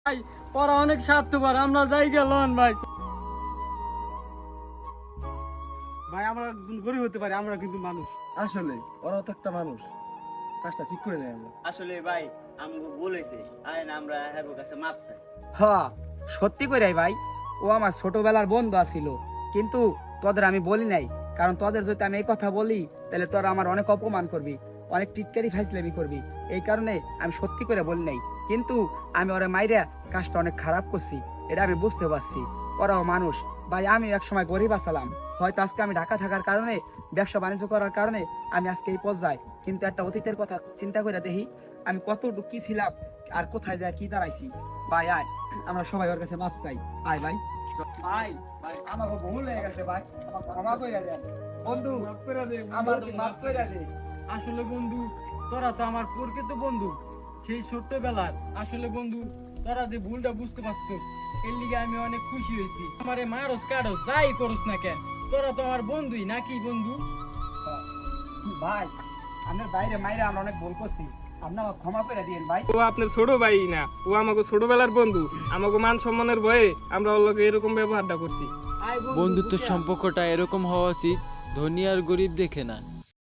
ভাই ওরা অনেক স্বার্থপর, আমরা যাই গেলন ভাই। ভাই আমরা গরিব হতে পারি, আমরা কিন্তু মানুষ। আসলে ওরাও তো একটা মানুষ, কাজটা ঠিক করে নেয় আমরা। আসলে ভাই আমগো বলেছে আইন আমরা হ্যাঁ কাছে মাপ চাই। হ্যাঁ সত্যি করে ভাই, ও আমার ছোটবেলার বন্ধু আছিল, কিন্তু তোদের আমি বলি নাই, কারণ তোদের যদি আমি এই কথা বলি তাহলে তোরা আমার অনেক অপমান করবি, অনেক টিটকারি ফাইজলামি করবি, এই কারণে আমি সত্যি করে বলি নাই। কিন্তু আমি ওরা মাইরা কাজটা অনেক খারাপ করছি, এটা আমি বুঝতে পারছি। ওরাও মানুষ ভাই, আমি এক সময় গরিব আছিলাম, হয়তো আজকে আমি ঢাকা থাকার কারণে, ব্যবসা বাণিজ্য করার কারণে আমি আজকে এই পর্যায়ে, কিন্তু একটা অতীতের কথা চিন্তা করে দেখি আমি কতটুকু কি ছিলাম আর কোথায় যায় কি দাঁড়াইছি। ভাই আয় আমরা সবাই ওর কাছে মাপ চাই, আয় ভাই। ভাই ভাই আমার ভুল হয়ে গেছে ভাই, আমার ক্ষমা করে দেন বন্ধু, মাফ করে দে আমার বন্ধু, মাফ করে দে। আসলে বন্ধু তোরা তো আমার প্রকৃত বন্ধু সেই ছোট্টবেলার। আসলে বন্ধু তোরা যে ভুলটা বুঝতে পারছো, এর লিগে আমি অনেক খুশি হয়েছি। আমারে মারস কাটস যাই করস না কেন, তোরা তো আমার বন্ধুই নাকি বন্ধু? ভাই আমরা বাইরে মাইরে আমরা অনেক ভুল করছি, আপনি আমার ক্ষমা করে দিন ভাই। ও আপনার ছোট ভাই না, ও আমাকে ছোটবেলার বন্ধু, আমাকে মান সম্মানের ভয়ে আমরা ওর লগে এরকম ব্যবহারটা করছি। আয় বন্ধু, বন্ধুত্বের বুঝলাম। সম্পর্কটা এরকম হওয়া উচিত, ধনী আর গরিব দেখে না।